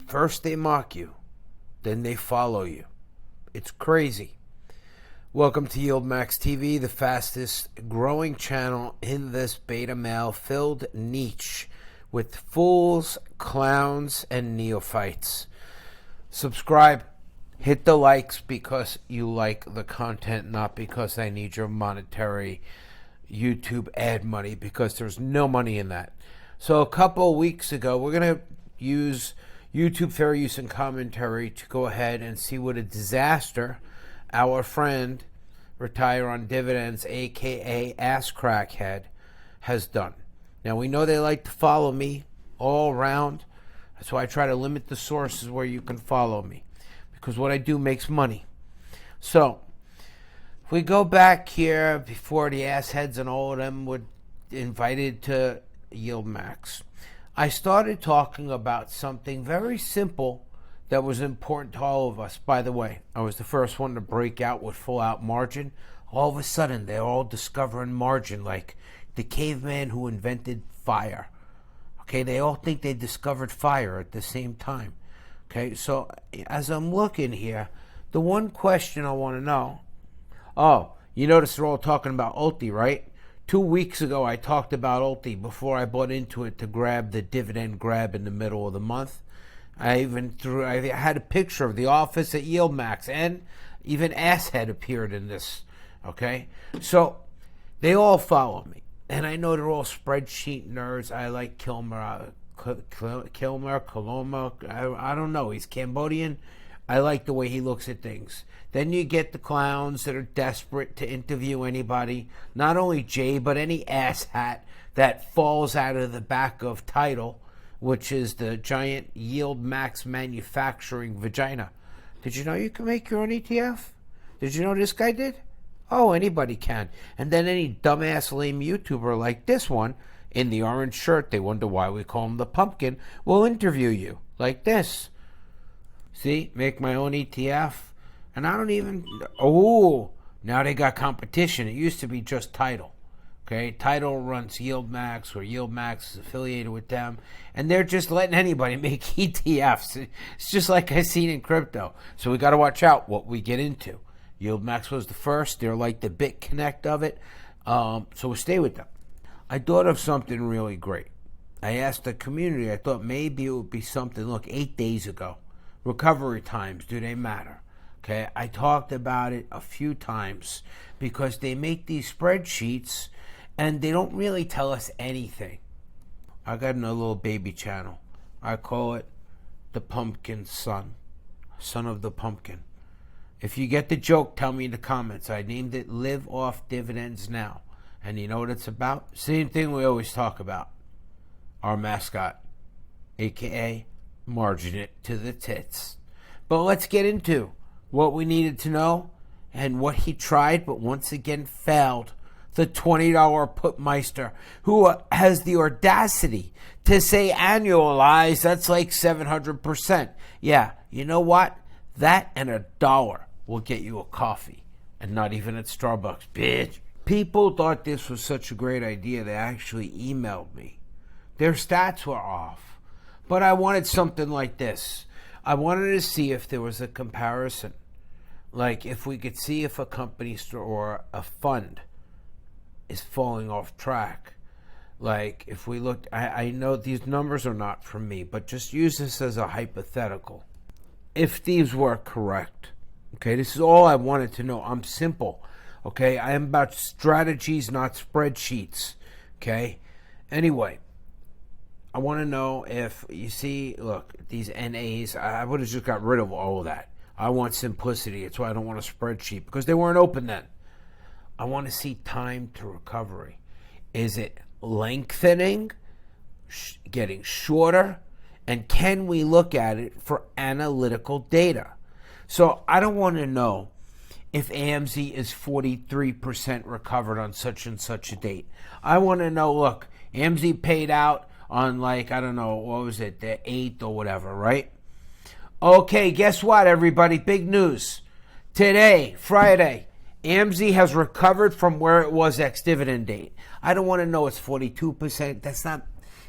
First they mock you, then they follow you. It's crazy. Welcome to YieldMax TV, the fastest growing channel in this beta male filled niche with fools, clowns, and neophytes. Subscribe, hit the likes because you like the content, not because I need your monetary YouTube ad money, because there's no money in that. So a couple of weeks ago, we're going to use YouTube fair use and commentary to go ahead and see what a disaster our friend, retire on dividends, aka Ass Crackhead, has done. Now we know they like to follow me all around. That's why I try to limit the sources where you can follow me, because what I do makes money. So if we go back here before the assheads and all of them were invited to YieldMax, I started talking about something very simple that was important to all of us. By the way, I was the first one to break out with full out margin. All of a sudden, they're all discovering margin like the caveman who invented fire. Okay, they all think they discovered fire at the same time. Okay, so as I'm looking here, the one question I want to know, you notice they're all talking about Ulti, right? 2 weeks ago, I talked about Ulti before I bought into it to grab the dividend grab in the middle of the month. I had a picture of the office at YieldMax, and even Asshead appeared in this. Okay, so they all follow me, and I know they're all spreadsheet nerds. I like Kilmer. I don't know. He's Cambodian. I like the way he looks at things. Then you get the clowns that are desperate to interview anybody, not only Jay, but any asshat that falls out of the back of Tidal, which is the giant YieldMax manufacturing vagina. Did you know you can make your own ETF? Did you know this guy did? Oh, anybody can. And then any dumbass lame YouTuber like this one in the orange shirt, they wonder why we call him the pumpkin, will interview you like this. See, make my own ETF. And I don't even, now they got competition. It used to be just Tidal. Okay, Tidal runs YieldMax, or YieldMax is affiliated with them, and they're just letting anybody make ETFs. It's just like I seen in crypto. So we got to watch out what we get into. YieldMax was the first. They're like the BitConnect of it. So we'll stay with them. I thought of something really great. I asked the community, I thought maybe it would be something, look, 8 days ago. Recovery times, do they matter? Okay, I talked about it a few times because they make these spreadsheets and they don't really tell us anything. I got another little baby channel. I call it the Pumpkin Son of the Pumpkin. If you get the joke, tell me in the comments. I named it Live Off Dividends Now. And you know what it's about? Same thing we always talk about. Our mascot, aka margin it to the tits. But let's get into what we needed to know and what he tried but once again failed. The $20 putmeister who has the audacity to say annualized, that's like 700%. Yeah, you know what? That and $1 will get you a coffee, and not even at Starbucks, bitch. People thought this was such a great idea they actually emailed me. Their stats were off, but I wanted something like this. I wanted to see if there was a comparison. Like if we could see if a company or a fund is falling off track. Like if we looked, I know these numbers are not from me, but just use this as a hypothetical. If these were correct, okay, this is all I wanted to know. I'm simple, okay? I am about strategies, not spreadsheets, okay? Anyway, I want to know if, you see, look, these NAs, I would have just got rid of all of that. I want simplicity. That's why I don't want a spreadsheet, because they weren't open then. I want to see time to recovery. Is it lengthening, getting shorter, and can we look at it for analytical data? So I don't want to know if AMZ is 43% recovered on such and such a date. I want to know, look, AMZ paid out on like, I don't know, what was it, the 8th or whatever, right? Okay, guess what, everybody? Big news. Today, Friday, AMZ has recovered from where it was ex-dividend date. I don't want to know it's 42%. That's not,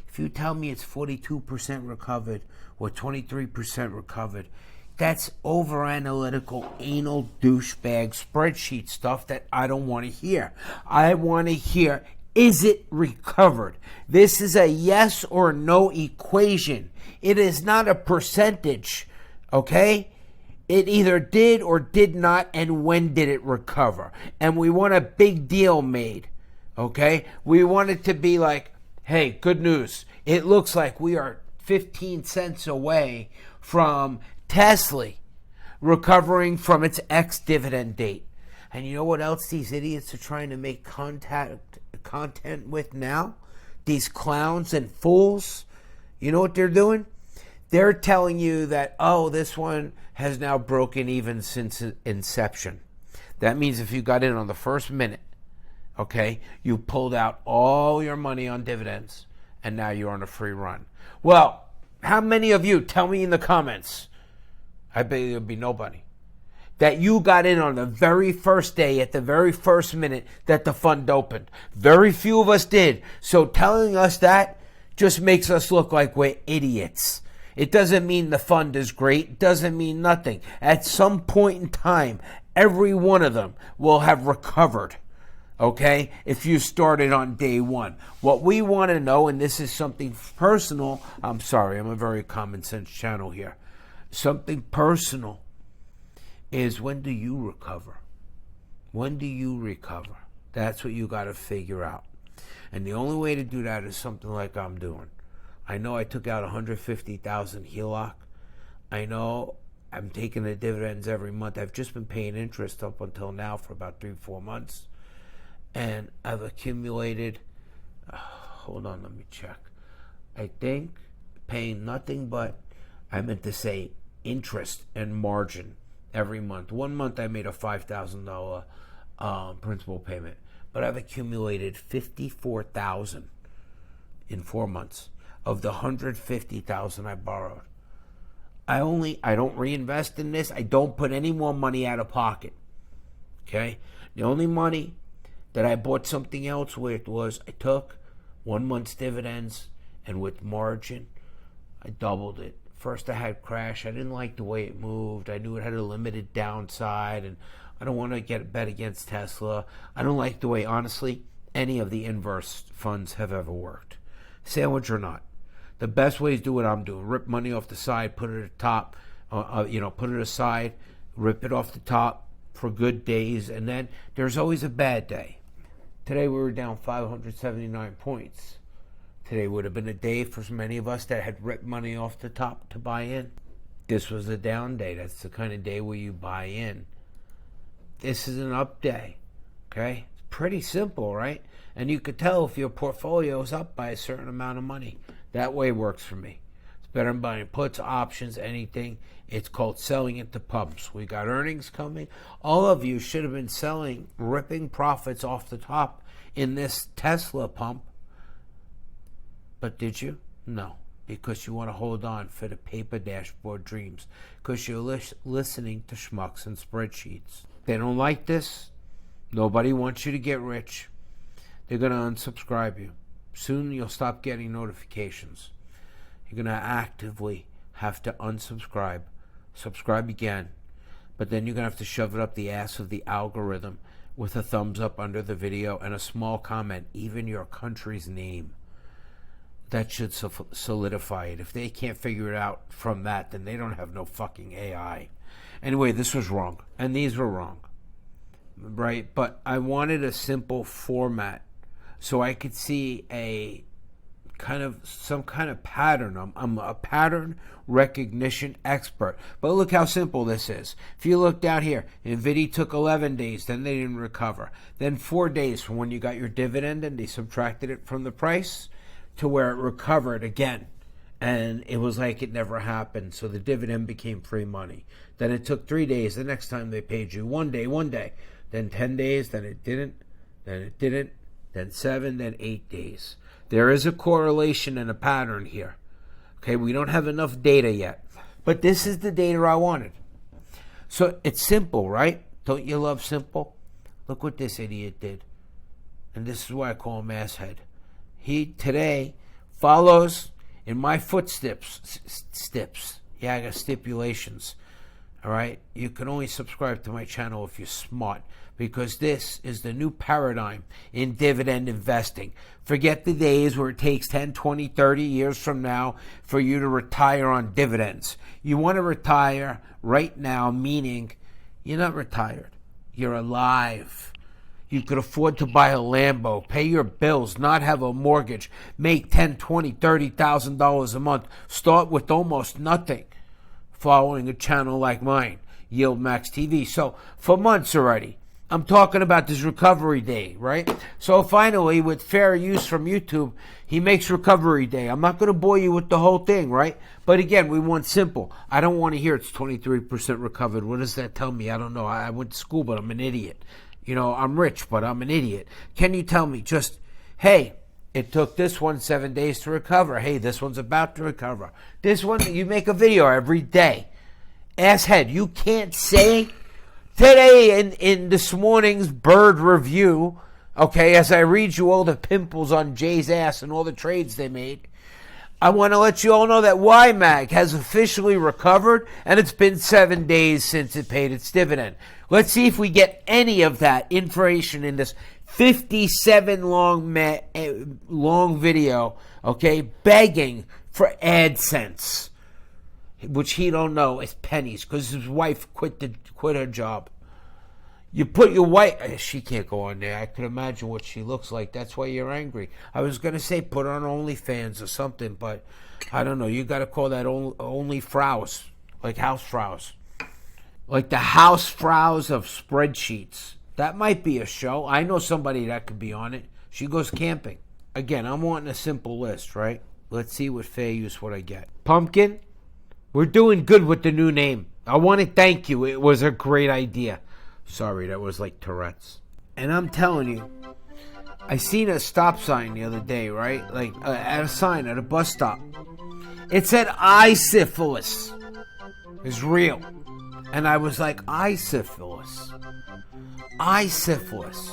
if you tell me it's 42% recovered, with 23% recovered. That's over analytical, anal douchebag spreadsheet stuff that I don't want to hear. I want to hear, is it recovered? This is a yes or no equation. It is not a percentage, okay? It either did or did not, and when did it recover? And we want a big deal made, okay? We want it to be like, hey, good news. It looks like we are 15 cents away from Tesla recovering from its ex-dividend date. And you know what else these idiots are trying to make content with now? These clowns and fools. You know what they're doing? They're telling you that, oh, this one has now broken even since inception. That means if you got in on the first minute, okay, you pulled out all your money on dividends, and now you're on a free run. Well, how many of you, tell me in the comments, I bet there'll be nobody, that you got in on the very first day, at the very first minute that the fund opened. Very few of us did. So telling us that just makes us look like we're idiots. It doesn't mean the fund is great. It doesn't mean nothing. At some point in time, every one of them will have recovered, okay, if you started on day one. What we want to know, and this is something personal, I'm sorry, I'm a very common sense channel here. Something personal is, when do you recover? When do you recover? That's what you got to figure out. And the only way to do that is something like I'm doing. I know I took out 150,000 HELOC. I know I'm taking the dividends every month. I've just been paying interest up until now for about 3-4 months. And I've accumulated, hold on, let me check. I think paying nothing but, I meant to say, interest and margin every month. 1 month I made a $5,000 principal payment, but I've accumulated $54,000 in 4 months of the $150,000 I borrowed. I don't reinvest in this. I don't put any more money out of pocket. Okay? The only money that I bought something else with was, I took 1 month's dividends, and with margin, I doubled it. First I had crash. I didn't like the way it moved. I knew it had a limited downside, and I don't want to get bet against Tesla. I don't like the way, honestly, any of the inverse funds have ever worked. Sandwich or not. The best way is do what I'm doing. Rip money off the side, put it at the top, put it aside, rip it off the top for good days, and then there's always a bad day. Today we were down 579 points. Today would have been a day for many of us that had ripped money off the top to buy in. This was a down day. That's the kind of day where you buy in. This is an up day, okay? It's pretty simple, right? And you could tell if your portfolio is up by a certain amount of money. That way works for me. It's better than buying puts, options, anything. It's called selling into pumps. We got earnings coming. All of you should have been selling, ripping profits off the top in this Tesla pump. But did you? No. Because you want to hold on for the paper dashboard dreams. Because you're listening to schmucks and spreadsheets. They don't like this. Nobody wants you to get rich. They're going to unsubscribe you. Soon you'll stop getting notifications. You're going to actively have to unsubscribe. Subscribe again. But then you're going to have to shove it up the ass of the algorithm with a thumbs up under the video and a small comment, even your country's name. That should solidify it. If they can't figure it out from that, then they don't have no fucking AI. Anyway, this was wrong. And these were wrong. Right? But I wanted a simple format so I could see some kind of pattern. I'm a pattern recognition expert. But look how simple this is. If you look down here, NVIDIA took 11 days, then they didn't recover. Then 4 days from when you got your dividend and they subtracted it from the price to where it recovered again. And it was like it never happened. So the dividend became free money. Then it took 3 days. The next time they paid you 1 day. Then 10 days. Then it didn't. Then 7, then 8 days. There is a correlation and a pattern here. Okay, we don't have enough data yet. But this is the data I wanted. So it's simple, right? Don't you love simple? Look what this idiot did. And this is why I call him asshead. He today follows in my footsteps, yeah, I got stipulations. All right, you can only subscribe to my channel if you're smart, because this is the new paradigm in dividend investing. Forget the days where it takes 10, 20, 30 years from now for you to retire on dividends. You want to retire right now, meaning you're not retired. You're alive. You could afford to buy a Lambo, pay your bills, not have a mortgage, make $10,000, $20,000, $30,000 a month, start with almost nothing, following a channel like mine, YieldMax TV. So for months already, I'm talking about this recovery day, right? So finally, with fair use from YouTube, he makes recovery day. I'm not going to bore you with the whole thing, right? But again, we want simple. I don't want to hear it's 23% recovered. What does that tell me? I don't know. I went to school, but I'm an idiot. You know, I'm rich, but I'm an idiot. Can you tell me just, hey, it took this one 7 days to recover. Hey, this one's about to recover. This one, you make a video every day. Asshead, you can't say today in this morning's bird review, okay, as I read you all the pimples on Jay's ass and all the trades they made, I want to let you all know that YMAG has officially recovered, and it's been 7 days since it paid its dividend. Let's see if we get any of that information in this 57 long video, okay, begging for AdSense, which he don't know is pennies because his wife quit her job. You put your wife, she can't go on there. I could imagine what she looks like. That's why you're angry. I was going to say put her on OnlyFans or something, but I don't know. You got to call that only Fraus, like house Fraus. Like the house Fraus of spreadsheets. That might be a show. I know somebody that could be on it. She goes camping. Again, I'm wanting a simple list, right? Let's see what fair use what I get. Pumpkin, we're doing good with the new name. I want to thank you. It was a great idea. Sorry, that was like Tourette's. And I'm telling you, I seen a stop sign the other day, right? Like at a sign at a bus stop. It said eye syphilis is real. And I was like, eye syphilis. Eye syphilis.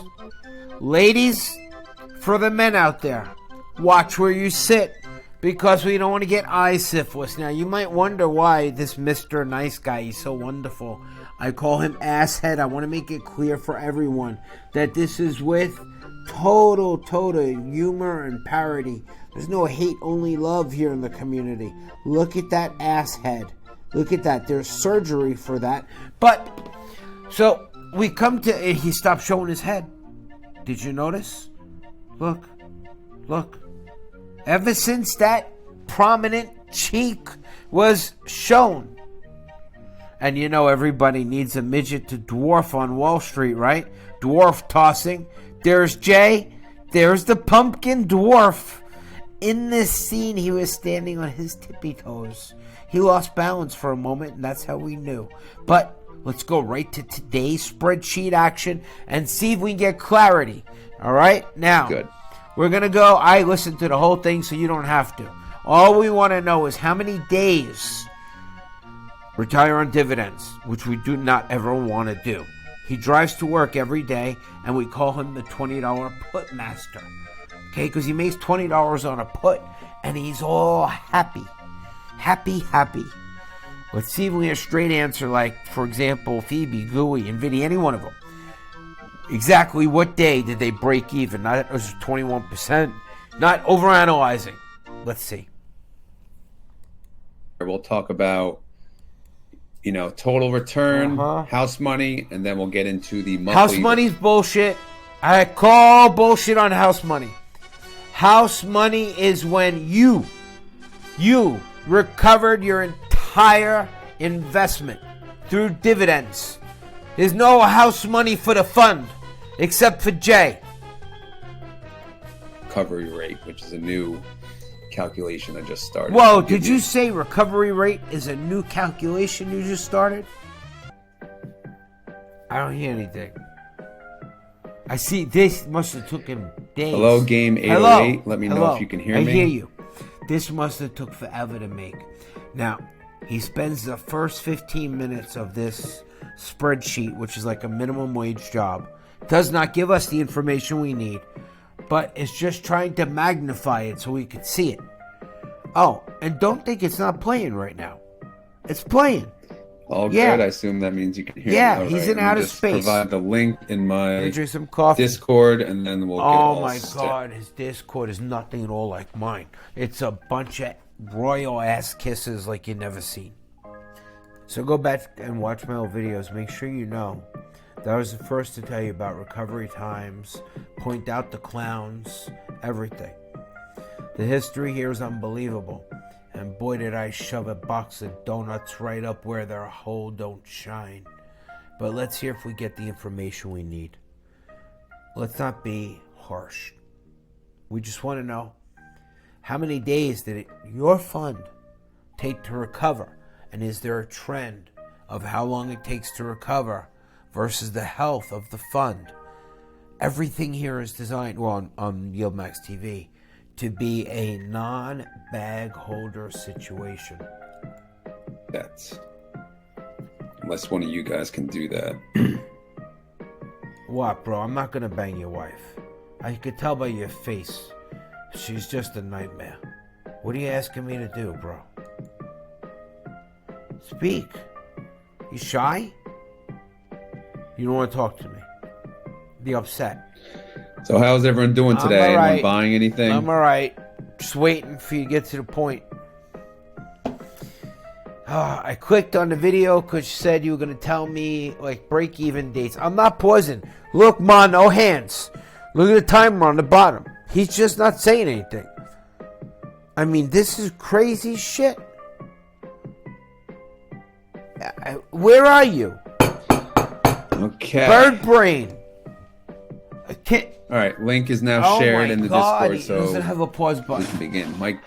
Ladies, for the men out there, watch where you sit, because we don't want to get eye syphilis. Now, you might wonder why this Mr. Nice Guy, he's so wonderful. I call him Asshead. I want to make it clear for everyone that this is with total humor and parody. There's no hate, only love here in the community. Look at that asshead. Look at that. There's surgery for that. But, so, we come to, he stopped showing his head. Did you notice? Look. Ever since that prominent cheek was shown. And you know everybody needs a midget to dwarf on Wall Street, right? Dwarf tossing. There's Jay. There's the pumpkin dwarf. In this scene, he was standing on his tippy toes. He lost balance for a moment, and that's how we knew. But let's go right to today's spreadsheet action and see if we can get clarity. All right? Now, good. We're going to go. I listened to the whole thing, so you don't have to. All we want to know is how many days retire on dividends, which we do not ever want to do. He drives to work every day, and we call him the $20 put master. Okay, because he makes $20 on a put, and he's all happy. Happy. Let's see if we have a straight answer, like, for example, Phoebe, Gooey, and Vinny, any one of them. Exactly what day did they break even? Not it was 21%. Not overanalyzing. Let's see. We'll talk about, total return, house money, and then we'll get into the monthly. House money's bullshit. I call bullshit on house money. House money is when you recovered your entire investment through dividends. There's no house money for the fund, except for Jay. Recovery rate, which is a new calculation I just started. Whoa, did you say recovery rate is a new calculation you just started? I don't hear anything. I see this must have took him days. Hello, game 808. Hello. Let me know if you can hear me. I hear you. This must have took forever to make. Now, he spends the first 15 minutes of this spreadsheet, which is like a minimum wage job. Does not give us the information we need, but it's just trying to magnify it so we could see it. Oh, and don't think it's not playing right now. It's playing. All good. I assume that means you can hear me. Yeah, he's in outer space. Provide the link in my drink some coffee. Discord, and then we'll get all Oh my God, his Discord is nothing at all like mine. It's a bunch of royal ass kisses like you never seen. So go back and watch my old videos. Make sure you know that I was the first to tell you about recovery times, point out the clowns, everything. The history here is unbelievable. And boy, did I shove a box of donuts right up where their hole don't shine. But let's hear if we get the information we need. Let's not be harsh. We just want to know, how many days did your fund take to recover? And is there a trend of how long it takes to recover versus the health of the fund? Everything here is designed, well, on YieldMax TV, to be a non-bag holder situation. That's... Unless one of you guys can do that. What, bro? I'm not gonna bang your wife. I could tell by your face. She's just a nightmare. What are you asking me to do, bro? Speak. You shy? You don't want to talk to me. Be upset. So how's everyone doing today? Right. Anyone buying anything? I'm alright. Just waiting for you to get to the point. I clicked on the video because you said you were going to tell me like break-even dates. I'm not pausing. Look, Ma, no hands. Look at the timer on the bottom. He's just not saying anything. I mean, this is crazy shit. Where are you? Okay. Bird brain. I can't. All right, link is now shared in the Discord, so he doesn't have a pause button. we can begin. Mike,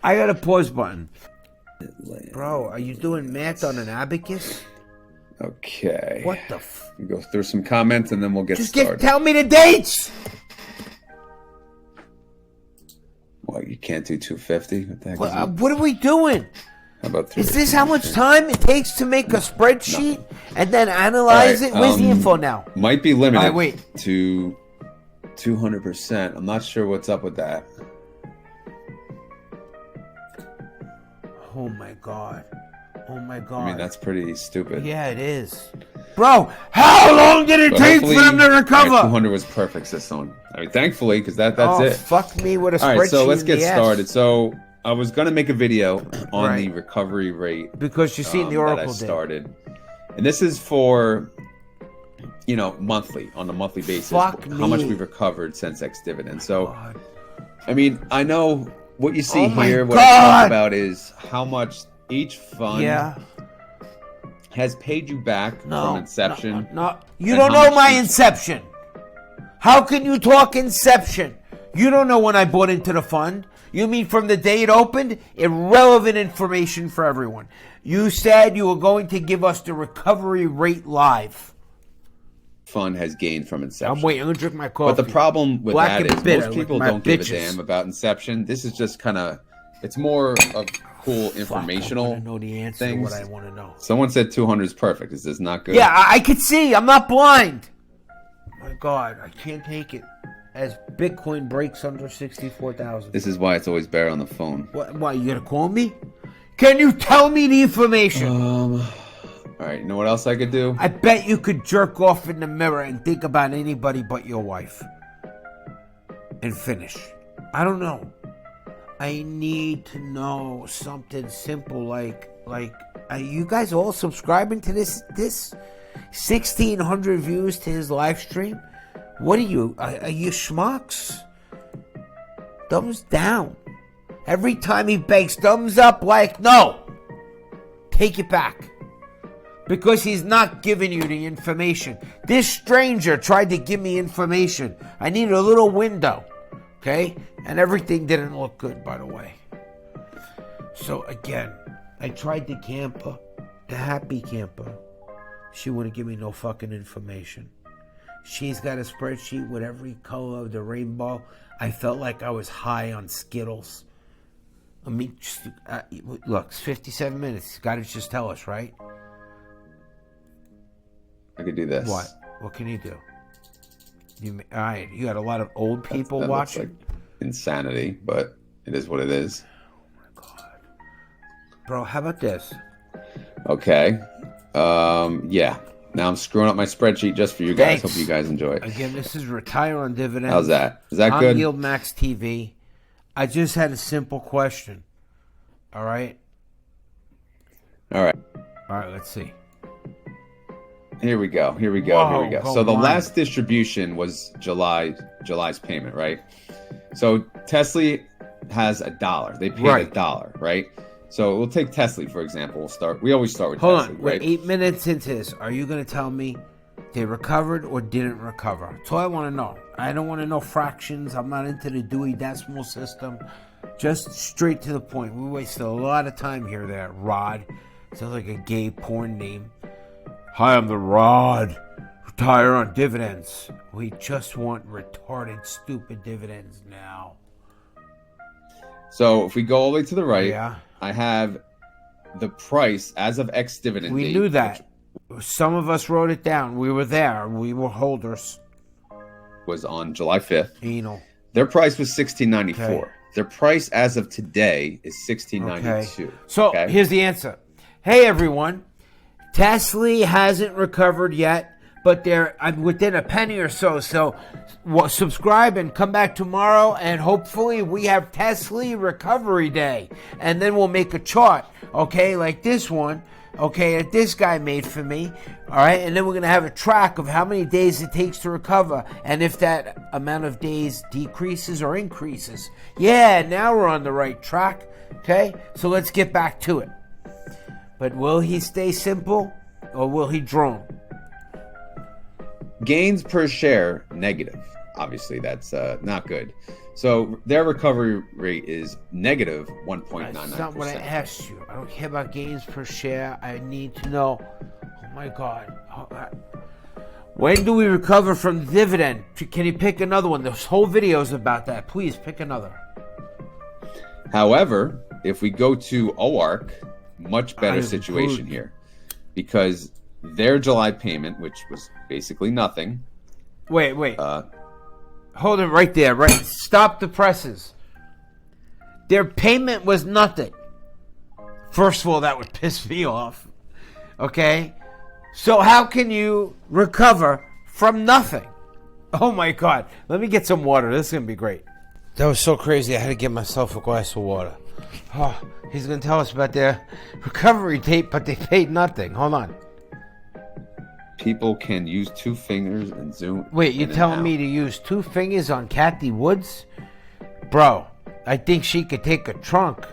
I got a pause button. Bro, are you doing math on an abacus? Okay. What the We'll go through some comments and then we'll get started. Tell me the dates! What, you can't do 250? What the heck is that? What are we doing? How about Is this how much time it takes to make a spreadsheet and then analyze it? Where's the info now? Might be limited wait. to 200%. I'm not sure what's up with that. Oh my God. Oh my God. I mean, that's pretty stupid. Yeah, it is. Bro, how long did it take for them to recover? Right, 200 was perfect this one. I mean, thankfully, because that's it. Fuck me with a spreadsheet. All right, so let's get started. So I was going to make a video on the recovery rate. Because you seen the Oracle that I started. And this is for, monthly, on a monthly basis. How much we've recovered since ex-dividend. So, I mean, I know what you see here, what I talk about is how much each fund has paid you back from inception. No, you don't know my inception. How can you talk inception? You don't know when I bought into the fund. You mean from the day it opened? Irrelevant information for everyone. You said you were going to give us the recovery rate live. Fund has gained from inception. I'm waiting. I'm going to drink my coffee. But the problem with that is most people don't give a bitches. damn about inception. This is just kind of, it's more of cool informational I want to know the answer things. To what I want to know. Someone said 200 is perfect. Is this not good? Yeah, I could see. I'm not blind. My God, I can't take it. As Bitcoin breaks under 64,000. This is why it's always better on the phone. Why, you gonna call me? Can you tell me the information? All right, you know what else I could do? I bet you could jerk off in the mirror and think about anybody but your wife. And finish. I don't know. I need to know something simple like are you guys all subscribing to this 1,600 views to his live stream? What are you schmucks? Thumbs down. Every time he begs, thumbs up like, no. Take it back. Because he's not giving you the information. This stranger tried to give me information. I needed a little window. Okay? And everything didn't look good, by the way. So again, I tried the camper, the happy camper. She wouldn't give me no fucking information. She's got a spreadsheet with every color of the rainbow. I felt like I was high on Skittles. I mean, look, it's 57 minutes. You got to just tell us, right? I could do this. What? What can you do? All right, you got a lot of old people that watching. Looks like insanity, but it is what it is. Oh my Bro, how about this? Okay. Yeah. Now I'm screwing up my spreadsheet just for you guys. Thanks. Hope you guys enjoy it. Again, this is Retire on Dividends. How's that? Is that on good? YieldMax TV. I just had a simple question. All right? All right. All right, let's see. Here we go. Whoa, So the on. last distribution was July's payment, right? So Tesla has $1. They paid Right. $1, right? So we'll take Tesla, for example. We always start with Hold Tesla, on. right? We're 8 minutes into this. Are you going to tell me they recovered or didn't recover? That's all I want to know. I don't want to know fractions. I'm not into the Dewey Decimal System. Just straight to the point. We wasted a lot of time here. There, Rod. Sounds like a gay porn name. Hi, I'm the Rod. Retire on dividends. We just want retarded, stupid dividends now. So if we go all the way to the right, Yeah. I have the price as of ex-dividend We date, knew that. Some of us wrote it down. We were there. We were holders. was on July 5th. Anal. Their price was $16.94. Okay. Their price as of today is $16.92. Okay. So here's the answer. Hey, everyone. Tesla hasn't recovered yet, but they're within a penny or so. So subscribe and come back tomorrow, and hopefully we have Tesla Recovery Day. And then we'll make a chart, okay, like this one, okay, that this guy made for me, all right? And then we're going to have a track of how many days it takes to recover and if that amount of days decreases or increases. Yeah, now we're on the right track, okay? So let's get back to it. But will he stay simple or will he drone? Gains per share negative. Obviously, that's not good. So their recovery rate is negative 1.99%. That's not what I asked you. I don't care about gains per share. I need to know. Oh my God. When do we recover from the dividend? Can you pick another one? This whole video is about that. Please pick another. However, if we go to OARC, much better situation here, because their July payment, which was basically nothing. Wait. Hold it right there. Right. Stop the presses. Their payment was nothing. First of all, that would piss me off. Okay? So how can you recover from nothing? Oh my God. Let me get some water. This is going to be great. That was so crazy. I had to get myself a glass of water. Oh, he's going to tell us about their recovery date, but they paid nothing. Hold on. People can use 2 fingers and zoom. Wait, you're telling me to use 2 fingers on Kathy Woods? Bro, I think she could take a trunk.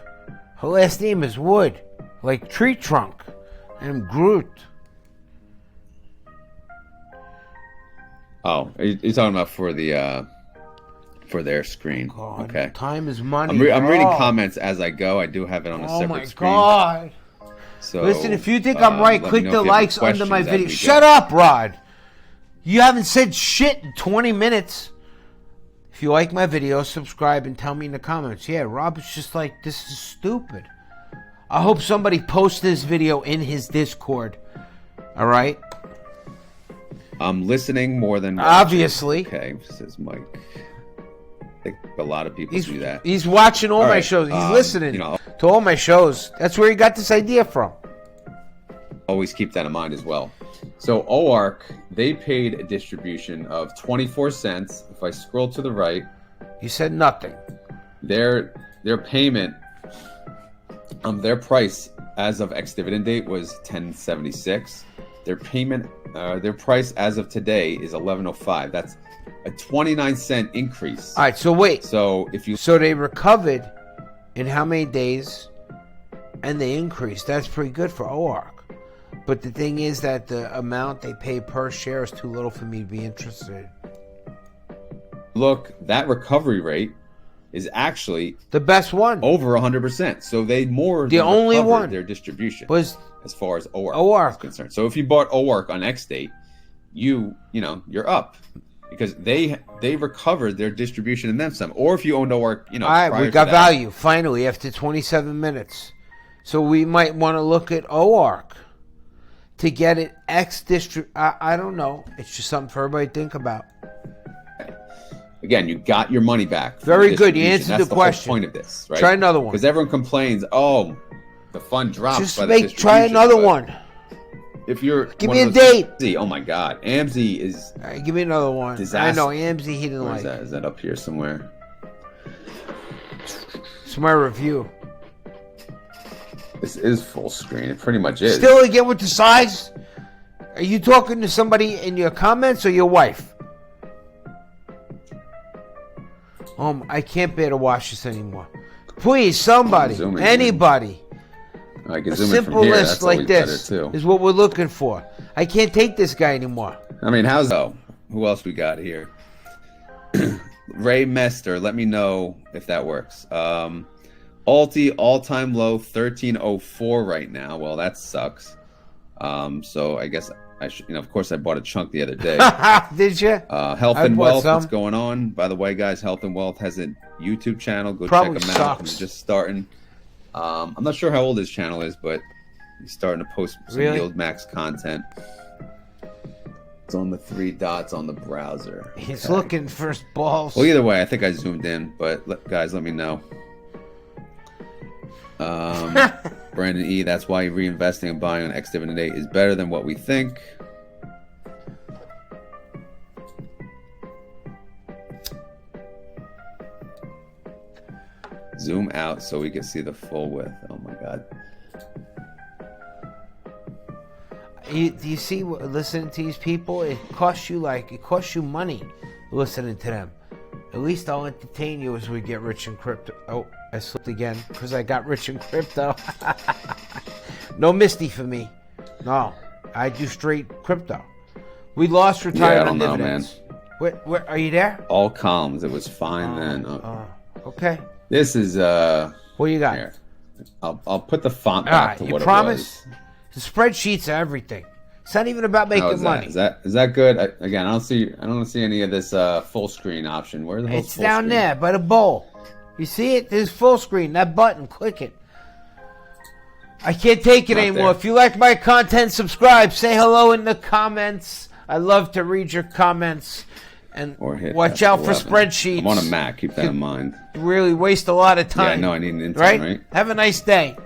Her last name is Wood, like tree trunk. I'm Groot. Oh, you're talking about for their screen. God, okay. Time is money. I'm reading comments as I go. I do have it on a separate screen. Oh my God. So, listen, if you think I'm right, click the likes under my video. go. Shut up, Rod. You haven't said shit in 20 minutes. If you like my video, subscribe and tell me in the comments. Yeah, Rob is just like, this is stupid. I hope somebody posts this video in his Discord. All right? I'm listening more than watching. Obviously. Okay, says Mike. I think a lot of people do that. He's watching all my right, shows. He's listening to all my shows. That's where he got this idea from. Always keep that in mind as well. So OARC, they paid a distribution of 24 cents. If I scroll to the right, You said nothing. their payment, their price as of ex-dividend date was $10.76. Their payment, their price as of today is $11.05. That's a 29-cent increase. All right, so wait. So if you So they recovered in how many days, and they increased. That's pretty good for OARC. But the thing is that the amount they pay per share is too little for me to be interested. look, that recovery rate is actually The best one over 100%. So they more The than only recovered one their distribution was as far as OARC OARC. is concerned. So if you bought OARC on X date, you're up because they recovered their distribution and then some. Or if you owned OARC, all right. prior We to got that, value finally after 27 minutes. So we might want to look at OARC to get it X district. I don't know. It's just something for everybody to think about. Again, you got your money back. Very good. You distribution. answered That's the question. whole point of this, right? Try another one. Because everyone complains, oh, the fun drops. Just by the try another but one. If you're give me a date. Oh my God, Amzi is. All right, give me another one. Disaster. I know Amzi. He didn't Where like. is that? Is that up here somewhere? It's my review. This is full screen. It pretty much is. Still again with the size? Are you talking to somebody in your comments or your wife? I can't bear to watch this anymore. Please, somebody, anybody. I can a zoom simple in from here. list That's like this is what we're looking for. I can't take this guy anymore. I mean, who else we got here? Ray Mester, let me know if that works. Alti all-time low 1304 right now. Well, that sucks. So I guess I should, of course I bought a chunk the other day. Did you? Health and Wealth, what's going on? By the way, guys, Health and Wealth has a YouTube channel. Go check him out. He's just starting. I'm not sure how old his channel is, but he's starting to post some YieldMax content. It's on the 3 dots on the browser. He's looking for balls. Well, either way, I think I zoomed in, but guys, let me know. Brandon E, that's why reinvesting and buying on ex-dividend day is better than what we think. Zoom out so we can see the full width. Oh my God. Do you see, listening to these people, it costs you money listening to them. At least I'll entertain you as we get rich in crypto. Oh, I slipped again because I got rich in crypto. No Misty for me. No, I do straight crypto. We lost retirement dividends. Man. Where are you there? All columns. It was fine then. Okay. This is what you got? Here. I'll put the font back to what it was. The spreadsheets are everything. It's not even about making money. Is that good? I don't see any of this full screen option. Where the hell? It's down there by the bowl. You see it? There's full screen. That button. Click it. I can't take it anymore. If you like my content, subscribe. Say hello in the comments. I love to read your comments. And watch out for spreadsheets. I'm on a Mac. Keep that in mind. Really waste a lot of time. Yeah, I know. I need an intern, right? Have a nice day.